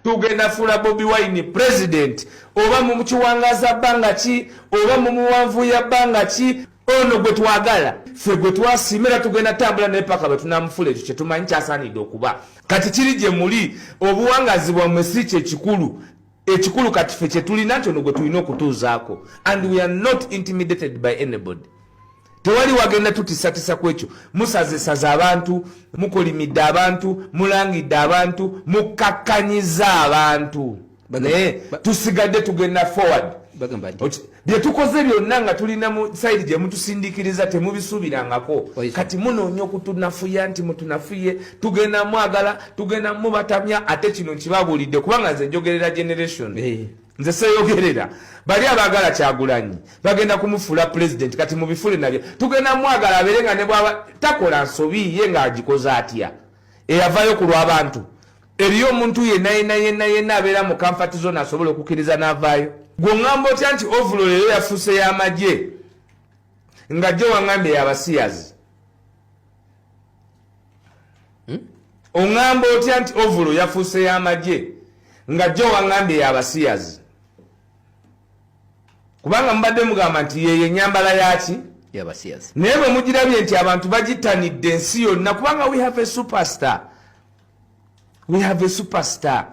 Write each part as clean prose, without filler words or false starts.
tugenda fula Bobi Wine president oba mu kiwangaza bbanga ki oba mu muwanvu ya bbanga ki ono gwe twagala ffe gwe twasimira tugenda tambula naye paka bwe tunamufula ekyo kye tumanyi kyasaanidde okuba kati kiri gye muli obuwangazi bwammwe si kye ekikulu kati ffe kye tulina nti ono gwe tulina okutuuzaako and we are not intimidated by anybody. Tewali wagenda tutisatisa kwekyo musazesaza abantu mukolimidde abantu mulangidde abantu mukakkanyiza abantu naye tusigadde tugenda forward bye tukoze byonna nga tulina mu side gye mutusindikiriza temubisuubirangako kati munoonya okutunafuya nti mutunafuye tugenda mwagala tugenda mubatamya ate kino nkibabuulidde kubanga nze njogerera generation nze seeyogerera bali abaagala Kyagulanyi bagenda kumufuula president kati mubifule nabyo tugenda mwagala abeere nga ne bwaba takola nsobi ye ng'agikoze atya eyavaayo ku lw'abantu eriyo omuntu yenna abeera mu comfort zone asobola okukkiriza n'avaayo gwe ŋŋamba otya nti ovulo leero yafuuse y'amagye nga jjo waŋŋambye y'abasiyazi oŋŋamba otya nti ovulo yafuuse y'amagye nga jjo waŋŋambye y'abasiyazi kubanga mubadde mugamba nti yeyo ennyambala yaki y'abasiyazi naye bwe mugirabye nti abantu bagitanidde ensi yonna kubanga we have a superstar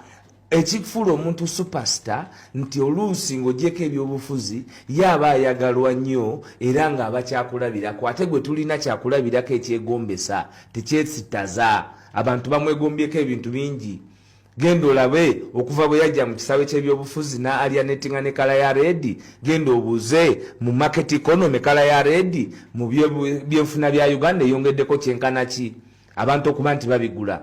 ekifuula omuntu superstar nti oluusi ng'ogyeko ebyobufuzi yaba ayagalwa nnyo era ng'aba kyakulabirako ate gwe tulina kyakulabirako ekyegombesa tekyesitaza abantu bamwegombyeko ebintu bingi genda olabe okuva bwe yajja mu kisaawe ky'ebyobufuzi n'alyanetinga ne kala ya reedi genda obuuze mu market economy kala ya reedi mu byenfuna bya Uganda eyongeddeko kyenkana ki abantu okuba nti babigula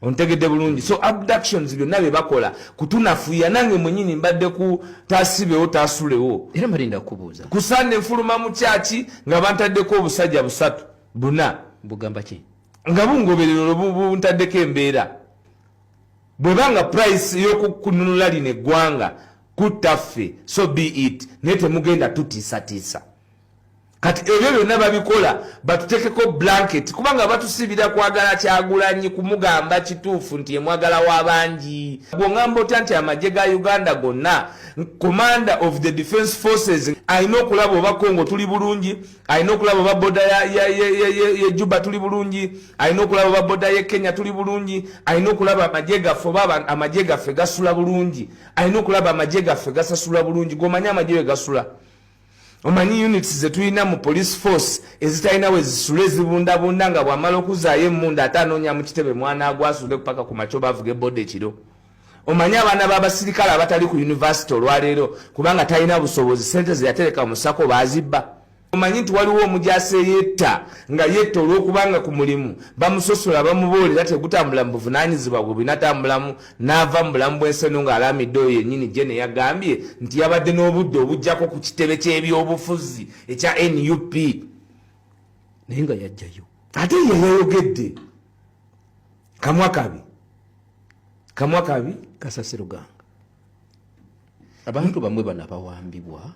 ontegedde bulungi so abductions byonna bye bakola kutunafuya nange mwenyini mbadde ku taasibewo taasulewo era malinda kubuuza kusande nfuluma mu kyaki nga bantaddeko obusajja busatu buna bugamba ki nga bungoberero buntaddeko embeera bwe banga price y'okukununula lino eggwanga kuttaffe so be it naye temugenda tutiisatiisa kati ebyo byonna babikola batutekeko blanket kubanga batusibira kwagala Kyagulanyi kumugamba kituufu nti yemwagala w'abangi bw'oŋŋamba otya nti amagye ga Uganda gonna commander of the defense forces alina okulaba oba Congo tuli bulungi alina okulaba oba boda ye Juba tuli bulungi alina okulaba oba boda ye Kenya tuli bulungi alina okulaba amagye gaffe oba amagye gaffe gasula bulungi alina okulaba amagye gaffe gasasula bulungi gomanye amagye we gasula omanyi units zetulina mu police force ezitalina we zisula ezibundabunda nga bw'amala okuzaayo emmunda ate anoonya mu kitebe mwana agwasule paka ku makyo bavuga ebboda ekiro omanyi abaana b'abasirikale abatali ku university olwaleero kubanga talina busobozi sente ze yatereka mu sako baazibba omanyi nti waliwo omujaasi eyetta nga yetta olw'okubanga ku mulimu bamusosola bamuboolera tegutambula mu buvunaanyizibwa bwe binatambulamu n'ava mu bulamu bw'enseno ng'alamidde oyo yennyini gye ne yagambye nti yabadde n'obudde obujjako ku kitebe ky'ebyobufuzi ekya NUP naye nga yajjayo ate ye yayogedde kamwa kabi kasasiruganga abantu bamwe bano abawambibwa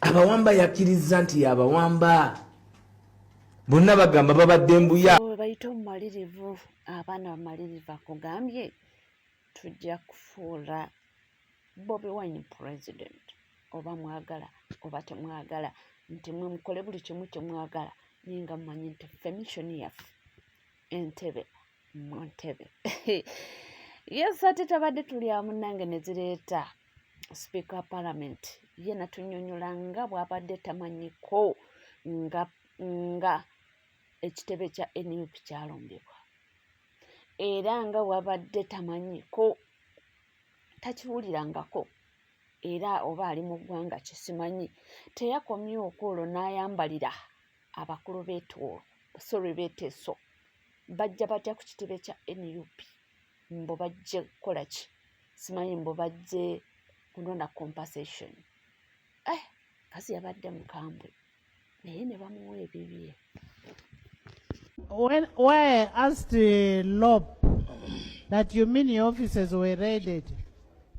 abawamba yakkiriza nti yabawamba bonna bagamba babadde mbuya bayita omumalirivu abaana bamalirivu akugambye tujja kufuula Bobi Wine president oba mwagala oba temwagala nti mwe mukole buli kimu kyemwagala naye nga mumanyi nti femishoni yaffe Entebbe mu Ntebbe yes ate tabadde tuli amu nange ne zireeta Speaker of Parliament ye natunyonyola nga bw'abadde tamanyiko nga ekitebe kya NUP kyalombebwa era nga bw'abadde tamanyiko takiwulirangako era oba ali mu ggwanga kisimanyi teyakomye okwolwo n'ayambalira abakulu b'eteeso bajja batya ku kitebe kya NUP mbo bajje kukola ki simanyi mbo bajje kunona compensation kasi yabadde mukambwe naye ne bamuwa ebibye. When I asked Lob that you mean your officers were raided,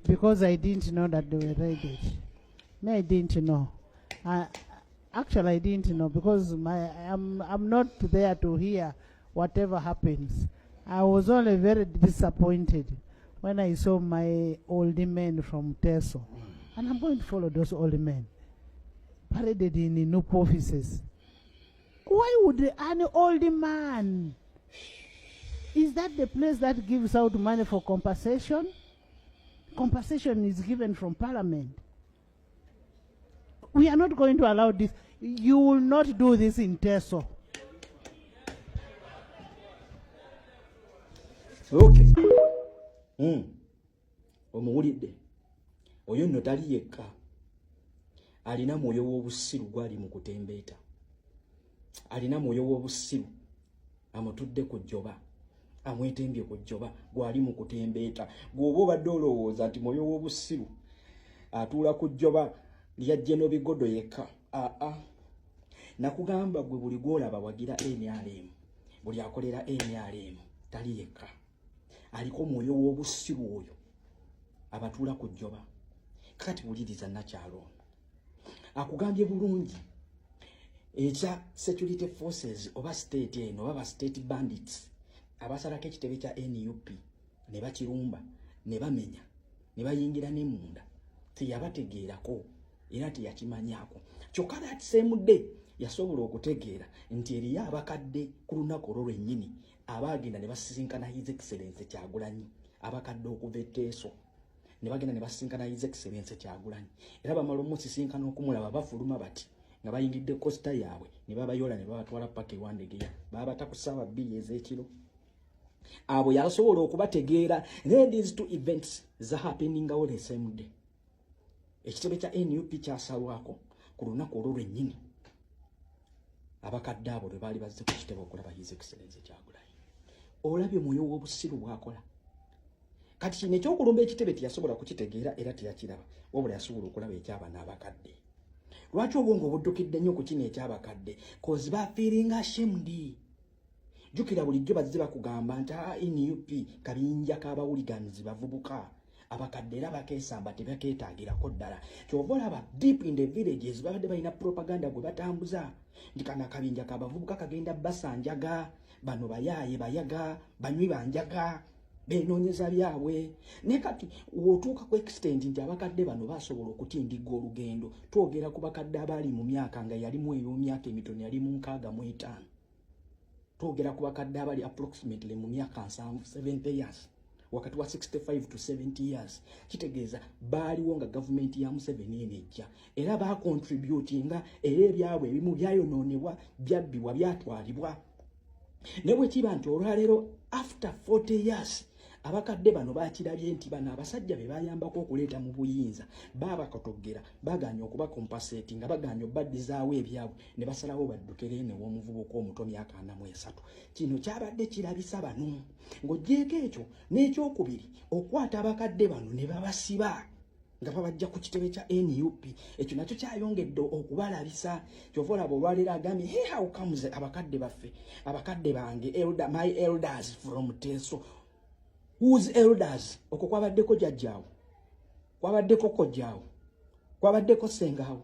because I didn't know that they were raided. Me, I didn't know. Actually, I didn't know because I'm not there to hear whatever happens. I was only very disappointed when I saw my old men from Teso, and I'm going to follow those old men, paraded in Nup offices. Why would an old man? Is that the place that gives out money for compensation? Compensation is given from Parliament. We are not going to allow this. You will not do this in Teso. Okay. Omuwulidde oyo nno tali yekka alina mwoyo w'obusiru gwali mu kutembeeta, alina mwoyo w'obusiru amutudde ku jjoba, amwetembye ku jjoba gwali mu kutembeeta. Gw'oba obadde olowooza nti mwoyo w'obusiru atuula ku jjoba lya Jeno Bigodo yekka, nakugamba gwe buli gw'olaba wagira NRM, buli akolera NRM tali yekka, aliko mwoyo w'obusiru oyo abatuula ku jjoba. Kati wuliriza nakyalo akugambye bulungi ekya security forces oba state eno oba state bandits abasalako ekitebe kya NUP ne bakirumba ne bamenya ne bayingira ne munda teyabategeerako era teyakimanyaako. Kyokka that same day yasobola okutegeera nti eriyo abakadde ku lunaku olwo lwennyini abaagenda ne basisinkana His Excellency Kyagulanyi, abakadde okuva e Teso ne bagenda ne basisinkana His Excellency Kyagulanyi, era bamala omusisinkana okumulaba bafuluma bati nga bayingidde costa yaabwe ne babayola ne babatwala paka ewandegeya babata ku ssaawa 2 ez'ekiro. Abo yasobola okubategeera. These two events za happening all the same day. Ekitebe kya NUP kyasalwako ku lunaku olwo lwennyini abakadde abo lwe baali bazze ku kitebe okulaba His Excellency Kyagulanyi. Olabye mwoyo w'obusiru bwakola. Kati kino ekyokulumba ekitebe teyasobola kukitegeera era teyakiraba, wabula yasobola okulaba ekyaba n'abakadde. Lwaki obwongo buddukidde nnyo ku kino eky'abakadde? Cause bafiiringa ashamed. Jukira bulijjo bazze bakugamba nti NUP kabinja k'abawuliganizi bavubuka abakadde era bakeesamba tebakeetaagirako ddala. Kyova olaba deep in the villages babadde balina propaganda gwe batambuza nti kana kabinja k'abavubuka kagenda basanjaga, bano bayaaye bayaga, banywi banjaga, beenoonyeza byabwe. Ne kati w'otuuka ku extent nti abakadde bano basobola okutindiga olugendo, twogera ku bakadde abali mu myaka nga yalimu ey'omyaka emitono yali mu 65. Twogera ku bakadde abali approximately mu myaka 70 years, wakati wa 65 to 70 years. Kitegeeza baaliwo nga gavumenti ya Museveni enejja era bacontributinga era ebyabwe ebimu byayonoonebwa, byabbibwa, byatwalibwa. Ne bwe kiba nti olwaleero after 40 years abakadde bano bakirabye nti bano abasajja be bayambako okuleeta mu buyinza babakotogera, baganya okuba compensate nga baganya obbadizaawo ebyabwe ne basalawo baddukire ene w'omuvubuka omuto myaka 43. Kino kyabadde kirabisa bano. Ng'ogyeko ekyo n'ekyokubiri okwata abakadde bano ne babasiba nga babajja ku kitebe kya NUP, ekyo nakyo kyayongedde okubalabisa. Kyova olaba olwaleero agambye hey, how comes abakadde baffe, abakadde bange, my elders from Teso. Whose elders? Okwo kwabaddeko jjajjaawo, kwabaddeko kojjaawo, kwabaddeko ssengaawo.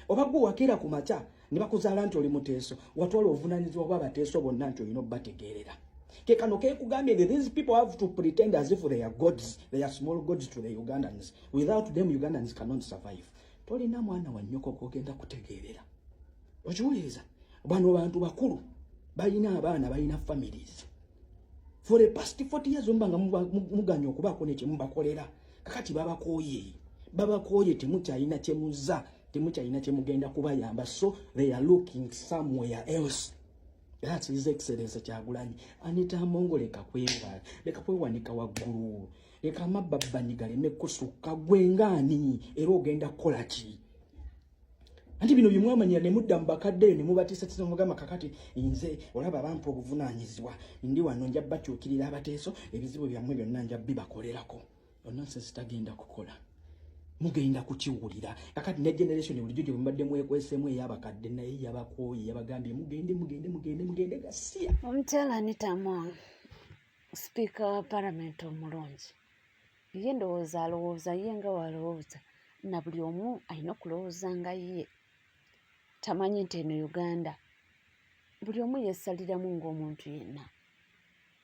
Oba gwe wakira ku makya ne bakuzaala nti oli mu Teso, watwala obuvunaanyizibwa bw'abateeso bonna nti olina obbategeerera. Kekano kekugambye that these people have to pretend as if they are gods, they are small gods to the Ugandans. Without them Ugandans cannot survive. Tolina mwana wa nnyoko gw'ogenda kutegeerera. Okiwuliriza? Bano bantu bakulu balina abaana, balina families. For the past 40 years ombanga muganya okubaako ne kyemubakolera. Kakati babakooye temukyalina kyemuzza, temukyalina kyemugenda kubayamba, so they are looking somewhere else. That's His Excellency Kyagulanyi. Anita Mongo leka kwewanika waggulu, leka amabbabbanyi galeme kusukka, gwengaani era ogenda kukola ki? Anti bino byemwamanyira ne mudda mu bakadde ne mubatiisa mugamba kakati nze olaba bampa obuvunaanyizibwa ndi wano nja bakyukirira abateeso, ebizibu byammwe byonna nja bibakolerako. Nonsense tagenda kukola, mugenda kukiwulira. Kakati ne generation bulijjo gye mubadde mwekweseemu ey'abakadde naye yabakooye yabagambye mugende gasiya. Omukyala Anita Among, Speaker wa Parliament omulungi, ye ndowooza alowooza ye nga walowooza, na buli omu alina okulowooza nga ye. Tamanyi nti eno Uganda buli omu yeesaliramu ng'omuntu yenna.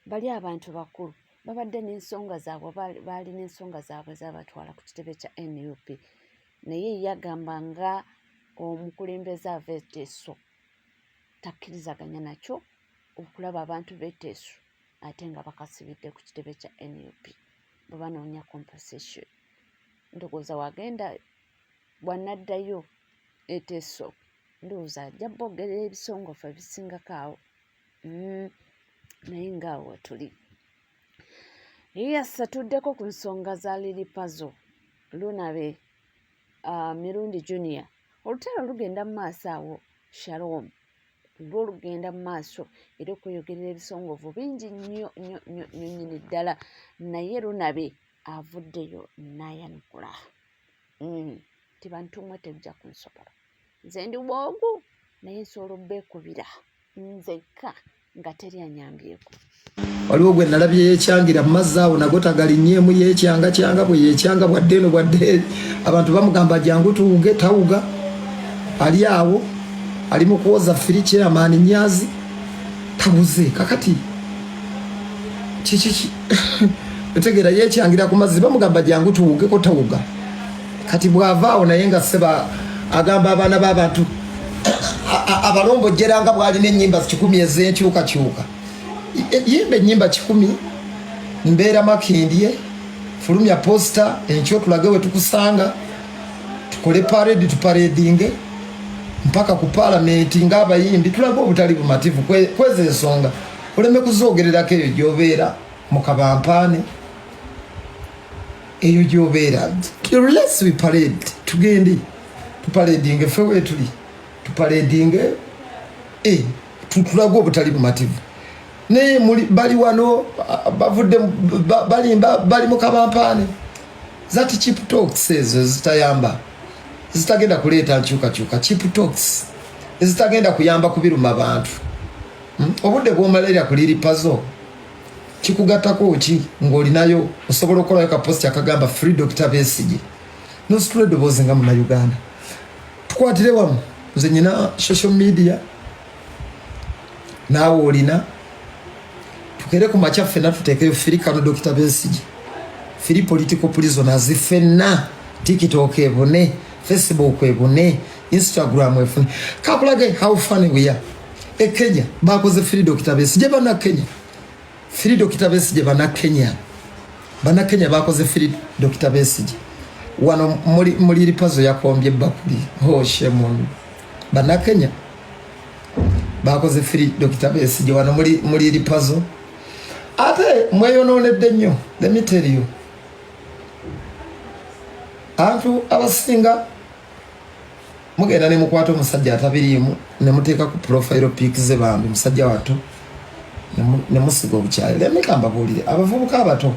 Bali abantu bakulu babadde n'ensonga zaabwe baali n'ensonga zaabwe zabatwala ku kitebe kya NUP naye yagamba nga omukulembeze ava eteeso takkirizaganya nakyo okulaba abantu b'eteeso ate nga bakasibidde ku kitebe kya NUP bwe banoonya compensation. Ndowooza wagenda bw'anaddayo eteeso ndowooza ajja boogera ebisongofu ebisingako awo naye ngaawo tuli. Yes, atuddeko ku nsonga za Lily Puzzle, Lunabe, Mirundi Junior. Olutalo lugenda mu maaso awo, Shalom. Lwo lugenda mu maaso era okweyogerera ebisongovu bingi nnyo nnyini ddala naye Lunabe avuddeyo n'ayanukula. Ti bantu mmwe tejja kunsobola. Nze ndi bwogu naye nsobola obbeekubira nzekka nga teri anyambyeko. Waliwo gwe nalabye yeekyangira mu mazzi awo nago tagalinnyeemu yeekyanga bwe yeekyanga bwadde eno bwadde abantu bamugamba jangu tuwuge tawuga ali awo ali mu kuwoza firiki amaani nyazi tabuze kakati kiki otegeera yeekyangira ku mazzi bamugamba jangu tuwuge ko tawuga kati bw'avaawo naye nga seba agamba abaana b'abantu abalombojjera nga bw'alina ennyimba 100 ez'enkyukakyuka yimba ennyimba 10 mbeera makindye fulumya posta enkyo tulage we tukusanga tukole parade tuparedinge mpaka ku palamenti ng'abayimbi tulage obutali bumativu kweza ensonga oleme kuzoogererako eyo gy'obeera mu kabampaane eyo gy'obeera let's we parade tugende tuparedinge ffe weetuli tuparedinge tulage obutali bumativu naye bali wano bavudde balimba bali mu kabampaane zati cheap talks ezo zitayamba zitagenda kuleeta nkyukakyuka cheap talks zitagenda kuyamba kubiruma abantu obudde bw'omalerera ku Lily Puzzle kikugattako ki ng'olinayo osobola okukolayo kaposti akagamba free Dr. Besigye nositula eddoboozi nga munnayuganda tukwatire wamu nze nyina social media naawe olina tukere ku makya ffenna tuteekeyo firi kano Dr. Besigye firi political prisoners ffenna TikTok ebone Facebook ebone Instagram efune kakulage how funny we are Kenya bakoze firi Dr. Besigye bana Kenya firi Dr. Besigye bana Kenya bakoze firi Dr. Besigye wano muri Lily Puzzle yakombye bakuli hoshe muntu bana Kenya bakoze firi Dr. Besigye wano muri Lily Puzzle ate mweyononedde nnyo let me tell you antu abasinga mugenda ne mukwata omusajja atabiriimu ne muteeka ku profile pics ze bambi musajja wato ne musiga obukyali let me kambabuulire abavubuka abato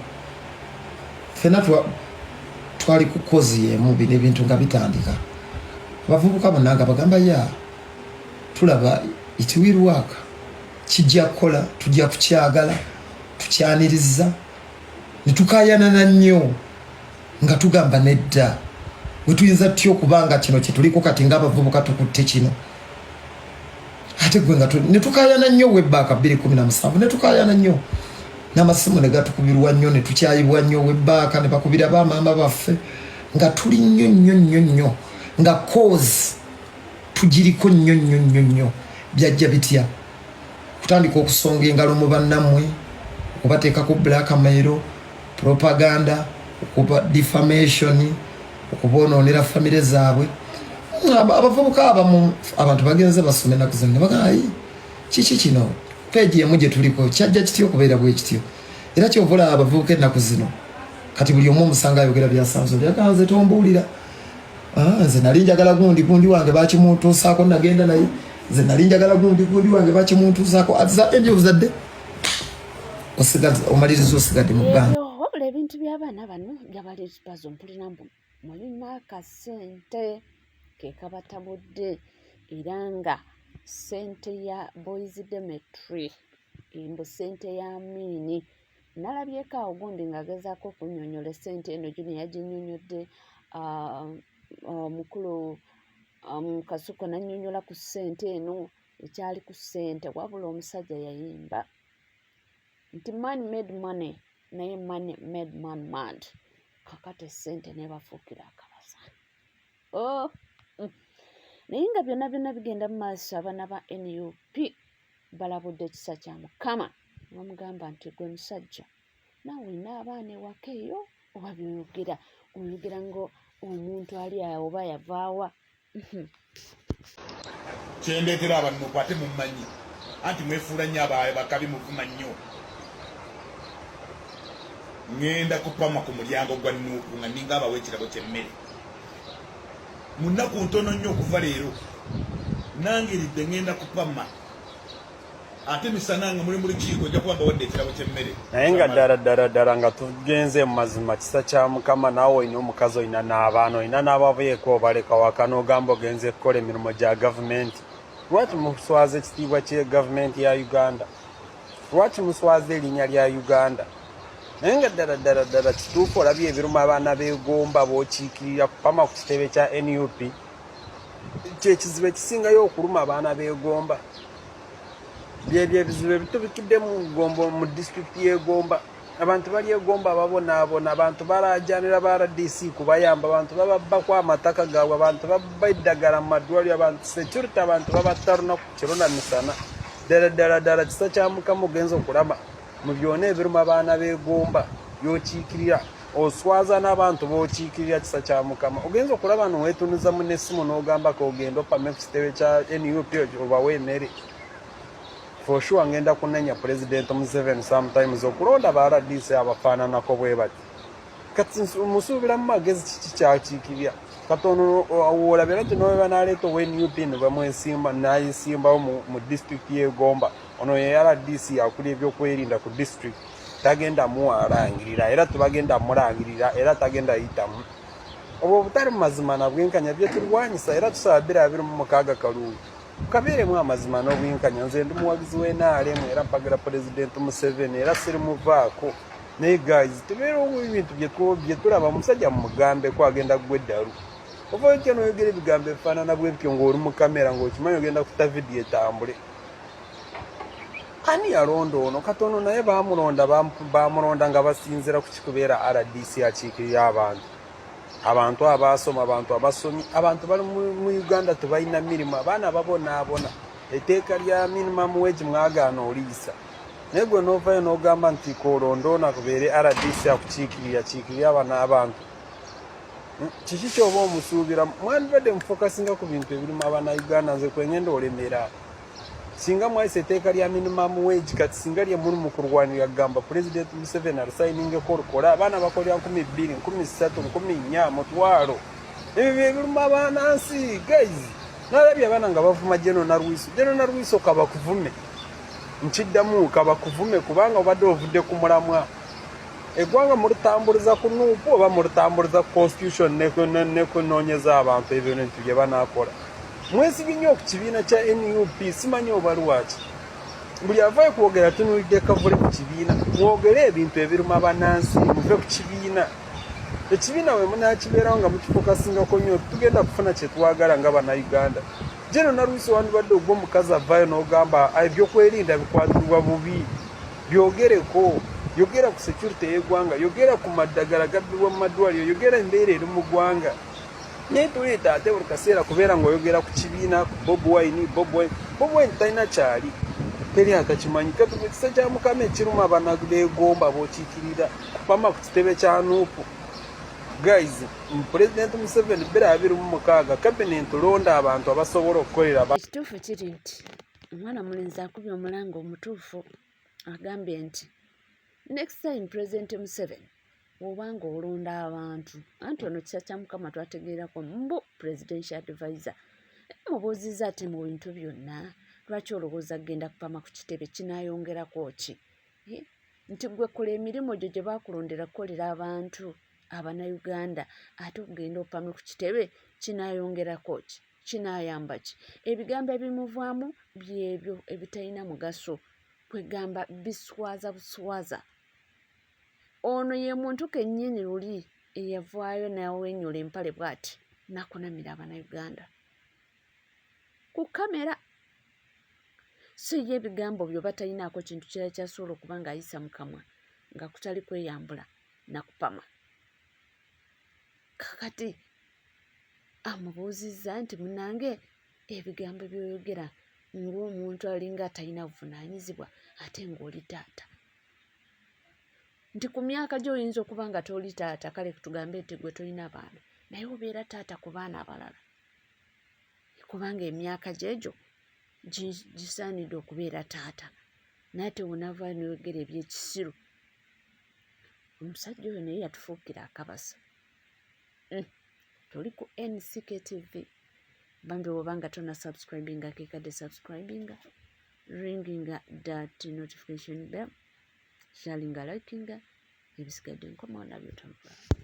ffenna twali ku kozi y'emu bino ebintu nga bitandika abavubuka bonna nga bagamba ya tulaba it will work kijja kukola tujja kukyagala tukyaniriza netukayanana nnyo nga tugamba nedda wetuyinza tutya okubanga kino kyetuliko kati ng'abavubuka tukutte kino ate gwe nga netukayana nnyo webbaaka 2017 netukayana nnyo n'amasimu ne gatukubirwa nnyo ne tukyayibwa nnyo webbaaka ne bakubira bamaama baffe nga tuli nnyo nga cause tugiriko nnyo byajja bitya kutandika okusonga engalo mu bannammwe okubateekako blackmail propaganda okuba defamation okubonoonera famire zaabwe abavubuka abamu abantu bagenze basome ennaku zino ne bagamba kiki kino peegi emu gye tuliko kyajja kitya okubeera bwe kityo era kyovula abavubuka ennaku zino kati buli omu omusanga ayogera byasanzo byagamba nze tombuulira nze nali njagala gundi wange bakimuntuusaako nagenda naye nze nali njagala gundi wange bakimuntuusaako aza endi obuzadde omaliriza osigadde mu bbanga wabula ebintu by'abaana bano byaba Lily Puzzle mpulira mbu mulimu akasente ke kabatabudde era nga sente ya Boys Dormitory mbu sente ya Amini nalabyeko awo gundi ng'agezaako okunnyonnyola sente eno gino yaginnyonnyodde omukulu Kasuko nannyonnyola ku sente eno ekyali ku sente wabula omusajja yayimba nti man made money naye money made man mad. Kakati essente nebafuukira akabasa. Naye nga byonna bigenda mu maaso, abaana ba NUP balabudde ekisa kya Mukama. Bamugamba nti gwe musajja naawe olina abaana ewaka eyo, oba oyogera ngo omuntu ali awo oba yavaawa. Kyendetera abanuku ate mumanyi anti mwefuula nnyo bakabi muvuma nnyo. Ngenda kupama ku mulyango gwa Nuupu nga ninga abawa ekirabo ky'emmere. Mu nnaku ntono nnyo okuva leero nangiridde ngenda kupama ate misana nga muli mu lukiiko ojja kuba bawadde ekirabo ky'emmere. Naye nga ddala nga tugenze mu mazima kisa kya Mukama, naawe olina omukazi, olina n'abaana, olina n'abavuyeeko obaleka waka n'ogamba ogenze kukola emirimu gya gavumenti. Lwaki muswaza ekitiibwa kye gavumenti ya Uganda? Lwaki muswaza erinnya lya Uganda? Naye nga ddala kituufu olabye ebiruma abaana beegomba b'okiikirira kupama ku kitebe kya NUP, kyekizibu ekisingayo okuluma abaana beegomba. Byebyo ebizibu ebitubikidde mu Gombo, mu disitulikiti y'Egomba. Abantu bali Egomba babonaabona, abantu balaajanira ba RDC kubayamba, abantu bababbaku amataka gaabwe, abantu babba eddagala mu madwaliro, abantu security, abantu babatta lunaku kiro na misana. Ddala kisa kya Mukama ogenza okulaba mu byonna ebiruma abaana beegomba by'okiikirira, oswaza n'abantu b'okiikirira kisa kya Mukama. Ogenza okulaba noweetunuza mu n'essimu n'ogamba ko ogenda opame ku kitebe kya NUP obawe emmere. For sure ngenda kunenya President Museveni sometimes okulonda ba RDC abafaananako bwe bati. Kati musuubira mu magezi kiki kyakiikirira. Katono olabira nti n'owe banaleeta owa NUP ne bamwesimba n'ayesimbawo mu district y'Egomba. Ono ye RDC akulira ebyokwerinda ku district. Tagenda muwalangirira era tubagenda mulangirira era tagenda yitamu. Obwo butali mu mazima na bwenkanya bye tulwanyisa era tusaba 2026 kalungi. Kabeeremu amazima n'obwenkanya. Nze ndi muwagizi w'NRM era mpagira President Museveni era sirimuvaako. Naye guys, tubeerewo ebintu bye tulaba musajja mu mugambe ko agenda gweddalu. Oba ekyo n'oyogera ebigambo ebifaanana bw'ebyo ng'oli mu kamera ng'okimanyi ogenda kuta vidiyo etambule. Ani yalonda ono? Katono naye bamulonda nga basinzira ku kikubeera RDC akiikirira abantu abaasoma, abantu abasomi, abantu bali mu Uganda tebalina mirimu, abaana babonaabona. Etteeka lya minimum wage mwagaana oliisa. Naye gwe n'ovaayo n'ogamba nti koolonda ono akubeere RDC akiikirira abantu. Kiki ky'oba omusuubira? Mwandibadde mufokasinga ku bintu ebirimu abaana Uganda, nze kwengenda olemera. Singa mwayise etteeka lya minimum wage, kati singa lye muli mu kulwanirira gamba President Museveni alusayiningeko olukola abaana bakolera 2,000, 3,000, 4,000 mutwalo. Ebyo birimu abaana nsi guys. Nalabye abaana nga bavuma General Narwiso kabakuvume. Nkiddamu kabakuvume kubanga obadde ovudde ku mulamwa. Eggwanga mulutambuliza ku Nuupu oba mulutambuliza ku constitution ne kunoonyeza abantu ebyo bintu bye banaakola. Mwesibye nnyo ku kibiina kya NUP, simanyi oba lwaki. Buli avaayo kwogera tunuulidde kavule ku kibiina, mwogere ebintu ebiruma bannansi, muve ku kibiina. Ekibiina we munaakibeerawo nga mukifokasingako nnyo, tugenda kufuna kye twagala nga bannayuganda. General Narwiso wandibadde ogwa omukazi avaayo n'ogamba ebyokwerinda bikwatirwa bubi. Byogereko, yogera ku security y'eggwanga, yogera ku maddagala gabbibwa mu madwaliro, yogera embeera eri mu ggwanga. Naye tuleeta ate buli kaseera kubeera ng'oyogera ku kibiina, ku Bobi Wine talina kyali. Teri atakimanyi. Kati gwe kisa kya Mukama ekiruma abaana beegomba b'okiikirira kupama ku kitebe kya Nuupu. Guys, President Museveni 2026 cabinet londa abantu abasobola okukolera. Ekituufu kiri nti omwana mulenzi akubye omulanga omutuufu agambye nti next time President Museveni obanga olonda abantu anti ono kisa kya Mukama twategeerako mbu presidential advisor mubuuziza ate mu bintu byonna lwaki olowooza agenda kupama ku kitebe kinaayongerako ki nti gwe kola emirimu gyo gye baakulondera kukolera abantu Abanayuganda ate ogenda opame ku kitebe kinaayongerako ki kinaayamba ki ebigambo ebimuvaamu byebyo ebitalina mugaso kwegamba biswaza buswaza. Ono ye muntu kennyini luli eyavaayo n'awenyula empale bw'ati n'akunamira Abanayuganda ku kamera. Si ye ebigambo byo batalinaako kintu kirala kyasobola okuba ng'ayisa mu kamwa nga kutali kweyambula nakupama. Kakati amubuuzizza nti munange ebigambo byoyogera ng'omuntu alinga atalina buvunaanyizibwa ate ng'oli taata. Nti ku myaka gy'oyinza okuba nga toli taata, kale tugambe nti gwe tolina baana, naye obeera taata ku baana abalala, kubanga emyaka gyegyo gisaanidde okubeera taata. Naate wonava noyogera ebyekisiru. Omusajja oyo naye yatufuukira akabasa. Toli ku NCK TV. Bambi wobanga tona subscribinga kekadde subscribinga, ringinga that notification bell, sharinga likinga, ebisigadde nkomawo nabyo tonvaayo.